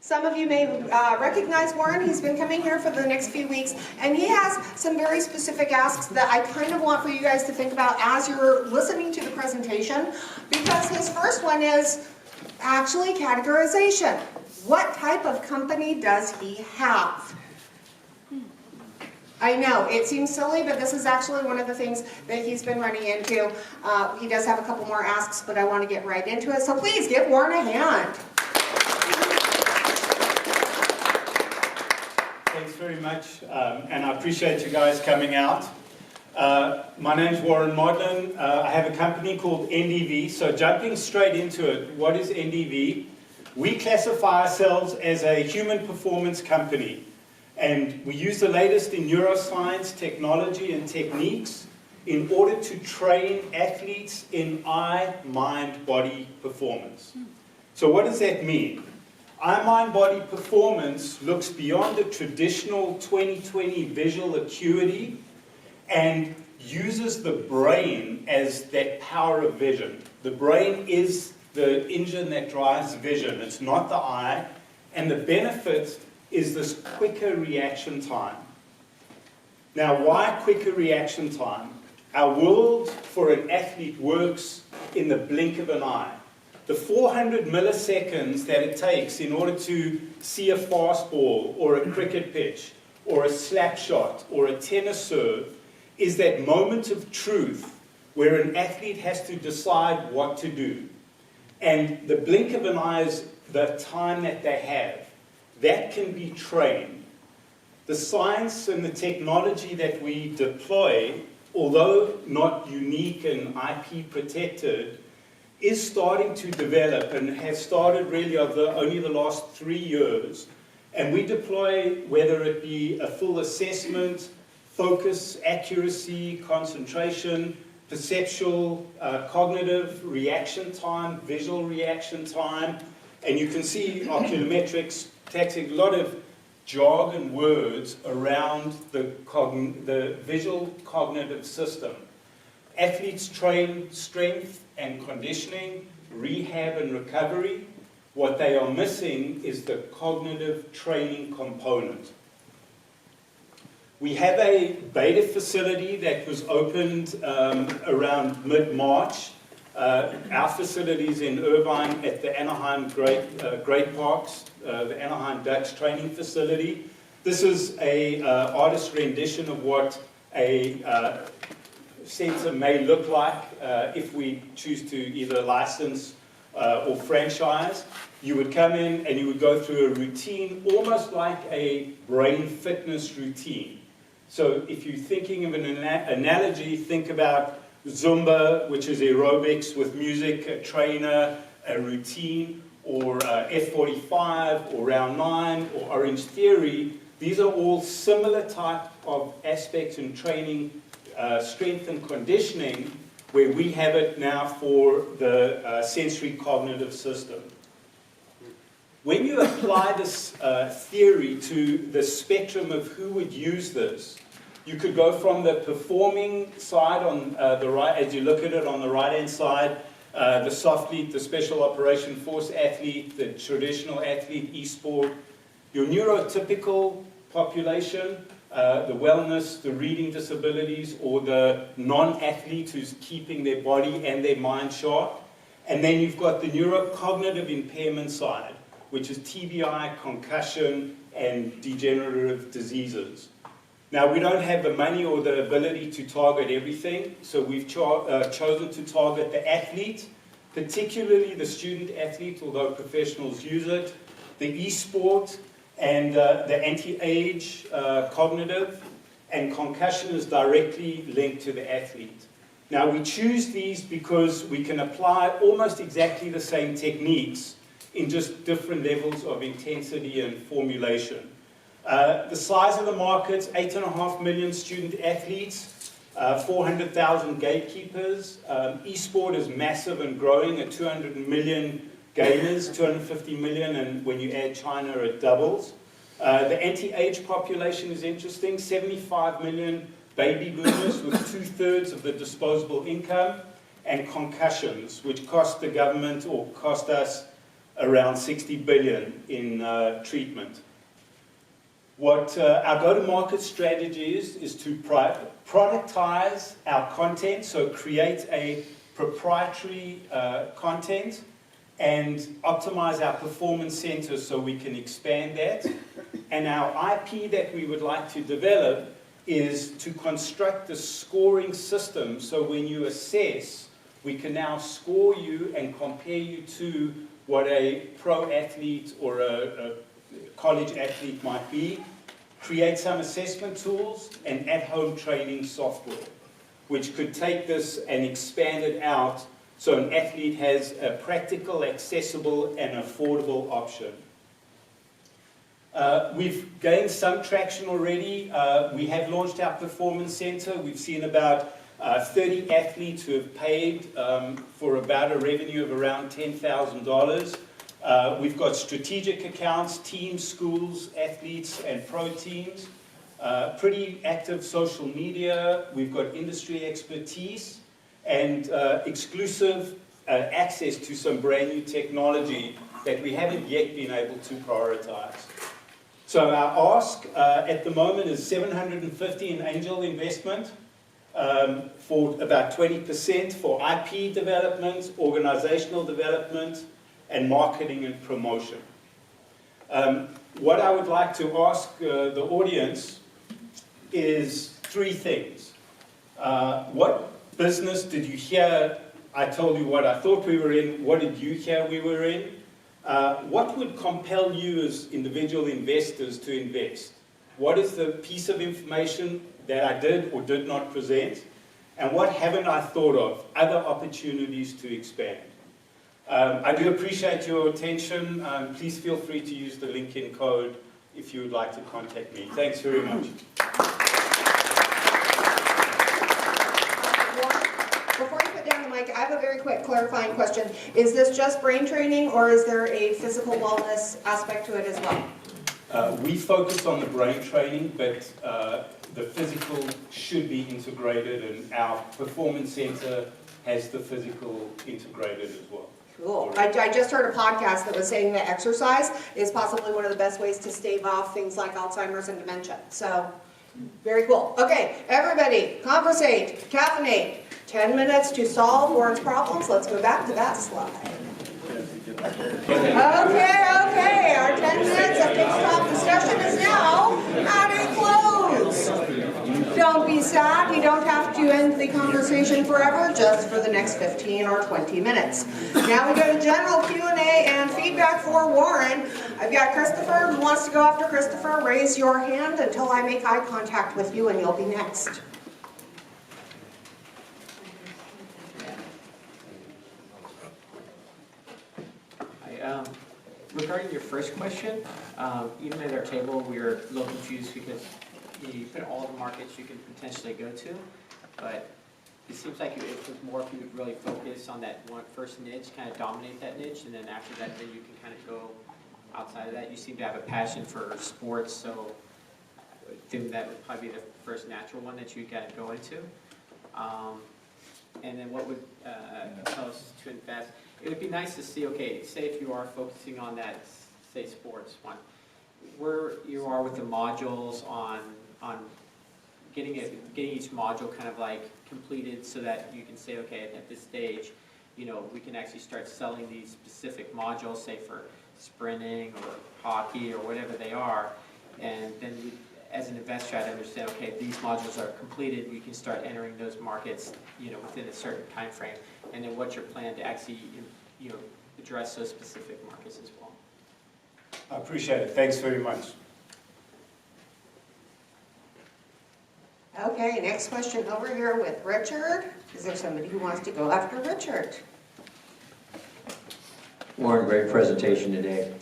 Some of you may recognize Warren. He's been coming here for the next few weeks, and he has some very specific asks that I kind of want for you guys to think about as you're listening to the presentation, because his first one is actually categorization. What type of company does he have? I know, it seems silly, but this is actually one of the things that he's been running into. He does have a couple more asks, but I want to get right into it. So please give Warren a hand. Thanks very much, and I appreciate you guys coming out. My name's Warren Modlin. I have a company called NDV. So jumping straight into it, what is NDV? We classify ourselves as a human performance company. And we use the latest in neuroscience, technology, and techniques in order to train athletes in eye, mind, body performance. So what does that mean? Eye, mind, body performance looks beyond the traditional 20/20 visual acuity and uses the brain as that power of vision. The brain is the engine that drives vision. It's not the eye. And the benefit is this quicker reaction time. Now, why quicker reaction time? Our world for an athlete works in the blink of an eye. The 400 milliseconds that it takes in order to see a fastball or a cricket pitch or a slap shot or a tennis serve is that moment of truth where an athlete has to decide what to do. And the blink of an eye is the time that they have. That can be trained. The science and the technology that we deploy, although not unique and IP protected, is starting to develop and has started really over only the last 3 years. And we deploy, whether it be a full assessment, focus, accuracy, concentration, perceptual, cognitive reaction time, visual reaction time, and you can see oculometrics, a lot of jargon words around the visual cognitive system. Athletes train strength and conditioning, rehab and recovery. What they are missing is the cognitive training component. We have a beta facility that was opened around mid-March. Our facilities in Irvine at the Anaheim Great Parks, the Anaheim Ducks training facility. This is a artist rendition of what a center may look like if we choose to either license or franchise. You would come in and you would go through a routine, almost like a brain fitness routine. So if you're thinking of an analogy, think about Zumba, which is aerobics with music, a trainer, a routine, or F45, or Round 9, or Orange Theory. These are all similar type of aspects in training, strength and conditioning, where we have it now for the sensory cognitive system. When you apply this theory to the spectrum of who would use this, you could go from the performing side on the right, as you look at it on the right-hand side, the softlete, the special operation force athlete, the traditional athlete, e-sport, your neurotypical population, the wellness, the reading disabilities, or the non-athlete who's keeping their body and their mind sharp. And then you've got the neurocognitive impairment side, which is TBI, concussion, and degenerative diseases. Now, we don't have the money or the ability to target everything, so we've chosen to target the athlete, particularly the student athlete, although professionals use it, the e-sport, and the anti-age cognitive, and concussion is directly linked to the athlete. Now, we choose these because we can apply almost exactly the same techniques in just different levels of intensity and formulation. The size of the market, 8.5 million student athletes, 400,000 gatekeepers. Esport is massive and growing at 200 million gamers, 250 million, and when you add China, it doubles. The anti-age population is interesting, 75 million baby boomers with 2/3 of the disposable income, and concussions, which cost the government or cost us around 60 billion in treatment. What our go-to-market strategy is to productize our content, so create a proprietary content and optimize our performance centers so we can expand that. And our IP that we would like to develop is to construct a scoring system so when you assess, we can now score you and compare you to what a pro athlete or a college athlete might be, create some assessment tools and at-home training software, which could take this and expand it out so an athlete has a practical, accessible, and affordable option. We've gained some traction already. We have launched our Performance Center. We've seen about 30 athletes who have paid for about a revenue of around $10,000. We've got strategic accounts, teams, schools, athletes, and pro teams. Pretty active social media. We've got industry expertise and exclusive access to some brand new technology that we haven't yet been able to prioritize. So our ask at the moment is $750 in angel investment for about 20% for IP development, organizational development, and marketing and promotion. What I would like to ask the audience is three things. What business did you hear? I told you what I thought we were in. What did you hear we were in? What would compel you as individual investors to invest? What is the piece of information that I did or did not present? And what haven't I thought of? Other opportunities to expand. I do appreciate your attention. Please feel free to use the LinkedIn code if you would like to contact me. Thanks very much. Before you put down the mic, I have a very quick clarifying question. Is this just brain training or is there a physical wellness aspect to it as well? We focus on the brain training, but the physical should be integrated, and our Performance Center has the physical integrated as well. Cool. I just heard a podcast that was saying that exercise is possibly one of the best ways to stave off things like Alzheimer's and dementia. So, very cool. Okay, everybody, conversate, caffeinate. 10 minutes to solve Warren's problems. Let's go back to that slide. Okay, our 10 minutes of TikTok discussion is now at a close. Don't be sad, we don't have to end the conversation forever, just for the next 15 or 20 minutes. Now we go to general Q&A and feedback for Warren. I've got Christopher who wants to go after Christopher. Raise your hand until I make eye contact with you and you'll be next. Regarding your first question, even at our table, we were a little confused because you put all the markets you can potentially go to, but it seems like it was more if you would really focus on that one first niche, kind of dominate that niche, and then after that, then you can kind of go outside of that. You seem to have a passion for sports, so I think that would probably be the first natural one that you'd kind of go into. And then what would tell us to invest? It would be nice to see, okay, say if you are focusing on that, say sports one, where you are with the modules on getting each module kind of like completed so that you can say, okay, at this stage, you know, we can actually start selling these specific modules, say for sprinting or hockey or whatever they are, and then we, as an investor, I'd understand, okay, these modules are completed, we can start entering those markets, you know, within a certain time frame, and then what's your plan to actually, you know, address those specific markets as well? I appreciate it. Thanks very much. Okay, next question over here with Richard. Is there somebody who wants to go after Richard? Warren, great presentation today.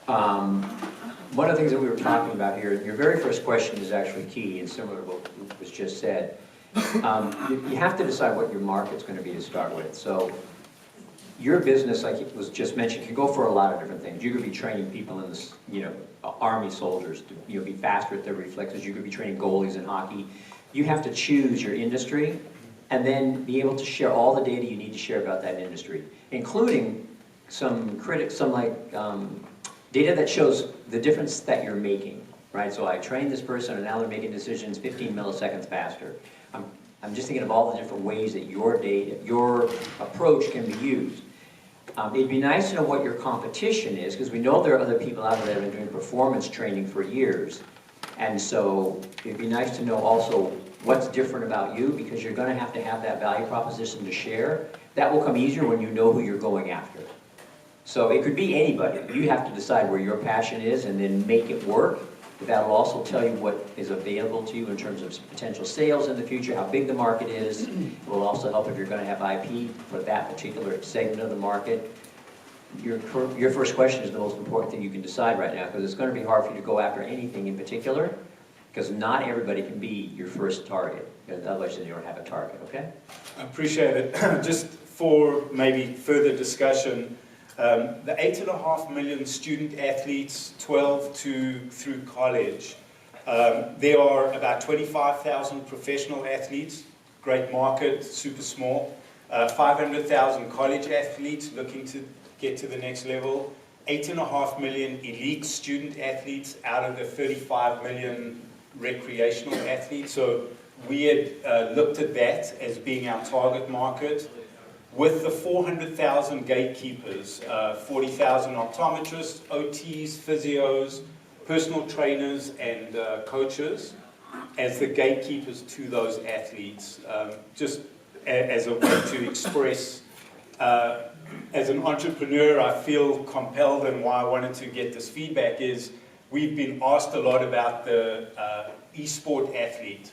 One of the things that we were talking about here, your very first question is actually key and similar to what was just said. You have to decide what your market's going to be to start with. So your business, like it was just mentioned, can go for a lot of different things. You could be training people in this, you know, Army soldiers to, you know, be faster at their reflexes. You could be training goalies in hockey. You have to choose your industry and then be able to share all the data you need to share about that industry, including data that shows the difference that you're making, right? So I trained this person and now they're making decisions 15 milliseconds faster. I'm just thinking of all the different ways that your data, your approach can be used. It'd be nice to know what your competition is, because we know there are other people out there that have been doing performance training for years. And so it'd be nice to know also what's different about you, because you're going to have that value proposition to share. That will come easier when you know who you're going after. So it could be anybody. You have to decide where your passion is and then make it work. But that will also tell you what is available to you in terms of potential sales in the future, how big the market is. It will also help if you're going to have IP for that particular segment of the market. Your first question is the most important thing you can decide right now, because it's going to be hard for you to go after anything in particular, because not everybody can be your first target. Otherwise, then you don't have a target, okay? I appreciate it. Just for maybe further discussion, the 8.5 million student athletes, 12 through college, there are about 25,000 professional athletes, great market, super small, 500,000 college athletes looking to get to the next level, 8.5 million elite student athletes out of the 35 million recreational athletes. So we had looked at that as being our target market. With the 400,000 gatekeepers, 40,000 optometrists, OTs, physios, personal trainers, and coaches as the gatekeepers to those athletes, just as a way to express. As an entrepreneur, I feel compelled, and why I wanted to get this feedback is we've been asked a lot about the e-sport athlete,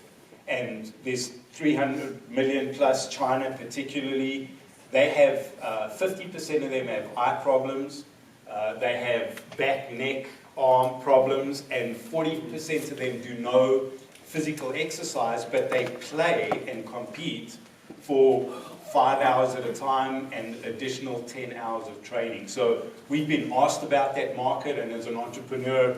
and there's 300 million plus, China particularly. They have 50% of them have eye problems, they have back, neck, arm problems, and 40% of them do no physical exercise, but they play and compete for 5 hours at a time and additional 10 hours of training. So we've been asked about that market, and as an entrepreneur,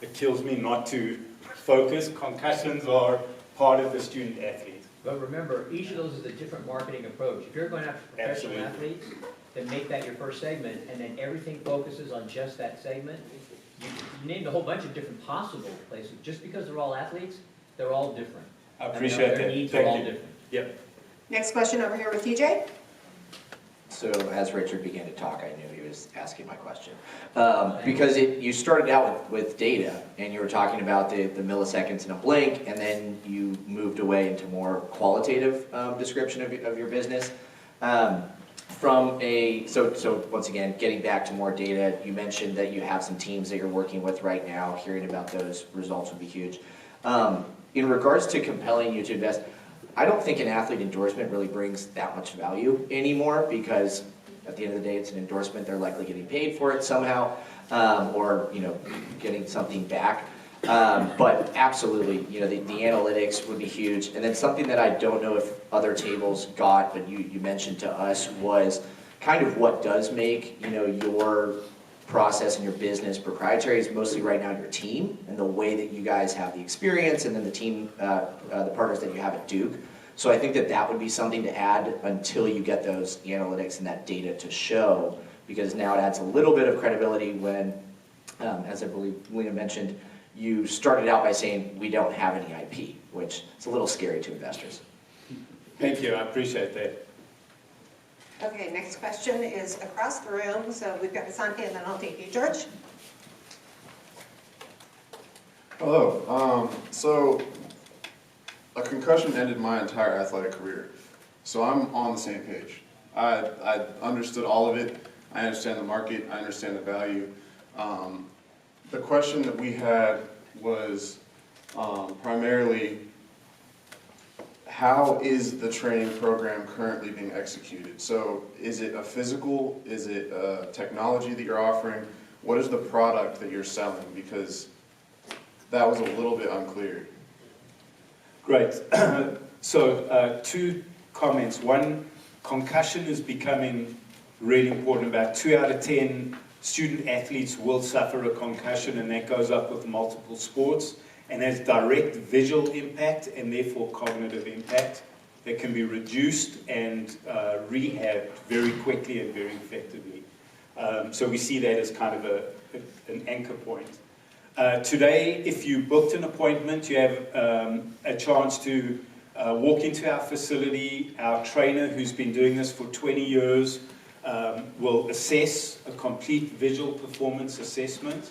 it kills me not to focus. Concussions are part of the student athlete. But remember, each of those is a different marketing approach. If you're going after professional athletes, then make that your first segment, and then everything focuses on just that segment. You named a whole bunch of different possible places. Just because they're all athletes, they're all different. I appreciate that. Their needs Thank are all you. different. Yep. Next question over here with TJ. So as Richard began to talk, I knew he was asking my question. Because you started out with data, and you were talking about the milliseconds in a blink, and then you moved away into more qualitative description of your business. So once again, getting back to more data, you mentioned that you have some teams that you're working with right now. Hearing about those results would be huge. In regards to compelling you to invest, I don't think an athlete endorsement really brings that much value anymore, because at the end of the day, it's an endorsement. They're likely getting paid for it somehow, or getting something back. But absolutely, the analytics would be huge. And then something that I don't know if other tables got, but you mentioned to us, was kind of what does make your process and your business proprietary is mostly right now your team and the way that you guys have the experience, and then the team, the partners that you have at Duke. So I think that would be something to add until you get those analytics and that data to show, because now it adds a little bit of credibility when, as I believe Lena mentioned, you started out by saying we don't have any IP, which is a little scary to investors. Thank you. I appreciate that. Okay, next question is across the room. So we've got Asante, and then I'll take you, George. Hello. So a concussion ended my entire athletic career. So I'm on the same page. I understood all of it. I understand the market. I understand the value. The question that we had was primarily, how is the training program currently being executed? So is it a physical? Is it a technology that you're offering? What is the product that you're selling? Because that was a little bit unclear. Great. So two comments. One, concussion is becoming really important. About 2 out of 10 student athletes will suffer a concussion, and that goes up with multiple sports, and has direct visual impact and therefore cognitive impact that can be reduced and rehabbed very quickly and very effectively. So we see that as kind of an anchor point. Today, if you booked an appointment, you have a chance to walk into our facility. Our trainer, who's been doing this for 20 years, will assess a complete visual performance assessment.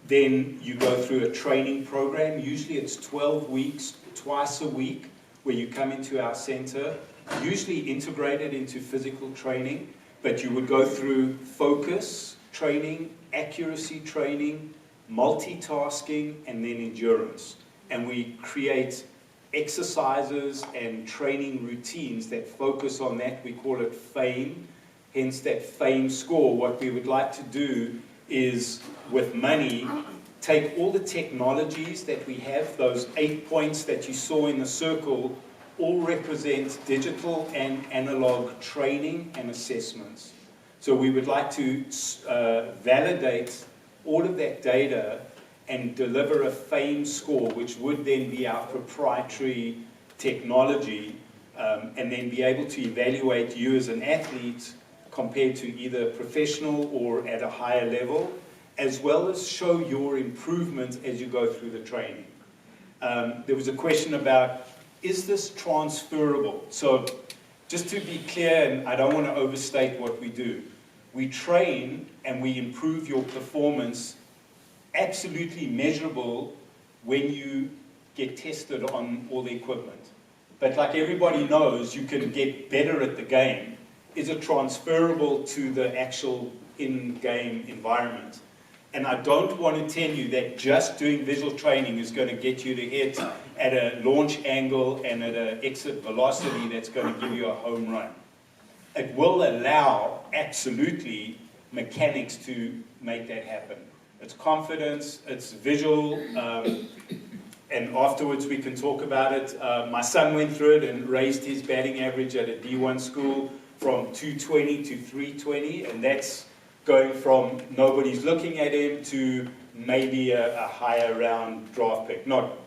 Then you go through a training program. Usually it's 12 weeks, twice a week, where you come into our center, usually integrated into physical training, but you would go through focus training, accuracy training, multitasking, and then endurance. And we create exercises and training routines that focus on that. We call it FAME, hence that FAME score. What we would like to do is, with money, take all the technologies that we have, those 8 points that you saw in the circle, all represent digital and analog training and assessments. So we would like to validate all of that data and deliver a FAME score, which would then be our proprietary technology, and then be able to evaluate you as an athlete compared to either professional or at a higher level, as well as show your improvement as you go through the training. There was a question about, is this transferable? So just to be clear, and I don't want to overstate what we do, we train and we improve your performance, absolutely measurable when you get tested on all the equipment. But like everybody knows, you can get better at the game. Is it transferable to the actual in-game environment? And I don't want to tell you that just doing visual training is going to get you to hit at a launch angle and at an exit velocity that's going to give you a home run. It will allow, absolutely, mechanics to make that happen. It's confidence, it's visual, and afterwards we can talk about it. My son went through it and raised his batting average at a D1 school from 220 to 320, and that's going from nobody's looking at him to maybe a higher round draft pick. Not,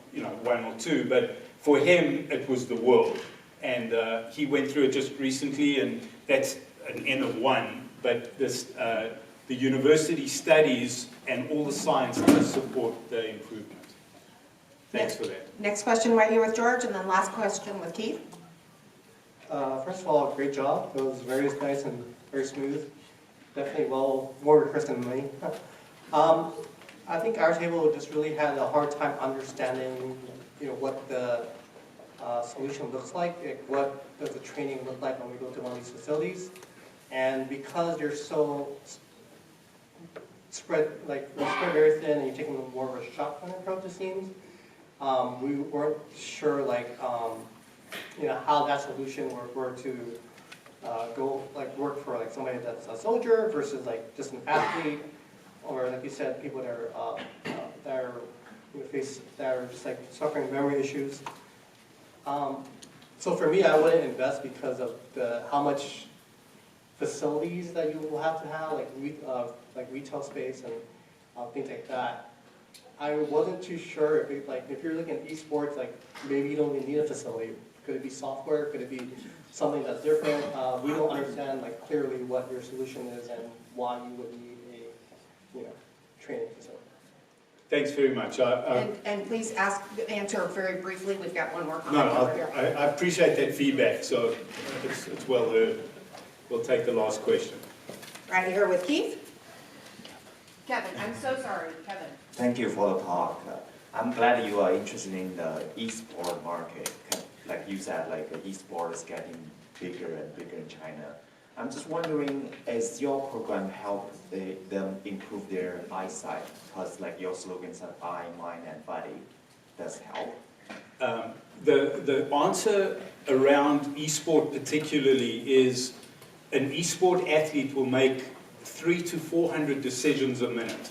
one or two, but for him it was the world. And he went through it just recently, and that's an N of 1, but this, the university studies and all the science does support the improvement. Thanks for that. Next question right here with George, and then last question with Keith. First of all, great job. It was very nice and very smooth. Definitely well, more rehearsed than me. I think our table just really had a hard time understanding, what the solution looks like. What does the training look like when we go to one of these facilities? And because they're so spread very thin, and you're taking more of a shotgun approach, it seems. We weren't sure, how that solution were to work for somebody that's a soldier versus just an athlete, or like you said, people that are just suffering memory issues. So for me, I wouldn't invest because of how much facilities that you will have to have, like retail space and things like that. I wasn't too sure if you're looking at esports, maybe you don't even need a facility. Could it be software? Could it be something that's different? We don't understand clearly what your solution is and why you would need a training facility. Thanks very much. And please answer very briefly. We've got one more comment over here. I appreciate that feedback, so it's well heard. We'll take the last question. Right here with Keith. Kevin, I'm so sorry, Kevin. Thank you for the talk. I'm glad you are interested in the e-sport market. Like you said, e-sport is getting bigger and bigger in China. I'm just wondering, as your program help them improve their eyesight? Because your slogans are eye, mind, and body. Does help? The answer around e-sport particularly is an e-sport athlete will make 300 to 400 decisions a minute.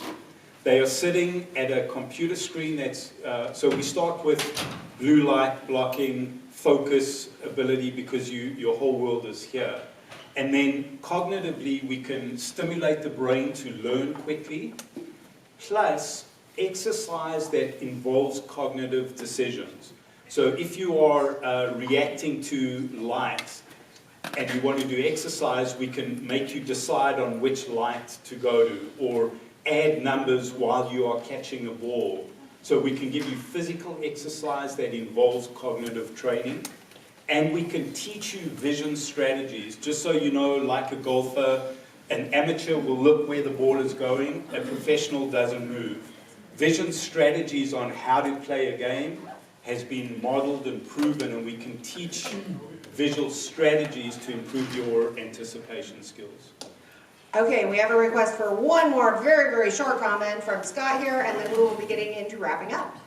They are sitting at a computer screen that's, so we start with blue light blocking, focus ability, because your whole world is here. And then cognitively, we can stimulate the brain to learn quickly, plus exercise that involves cognitive decisions. So if you are reacting to light, and you want to do exercise, we can make you decide on which light to go to, or add numbers while you are catching a ball. So we can give you physical exercise that involves cognitive training, and we can teach you vision strategies. Just so you know, like a golfer, an amateur will look where the ball is going, a professional doesn't move. Vision strategies on how to play a game has been modeled and proven, and we can teach visual strategies to improve your anticipation skills. Okay, we have a request for one more very, very short comment from Scott here, and then we will be getting into wrapping up.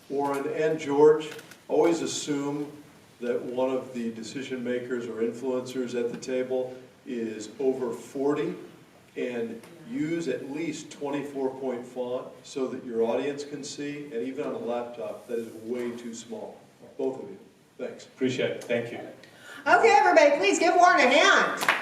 Warren and George, always assume that one of the decision makers or influencers at the table is over 40, and use at least 24-point font so that your audience can see, and even on a laptop, that is way too small. Both of you. Thanks. Appreciate it. Thank you. Okay, everybody, please give Warren a hand.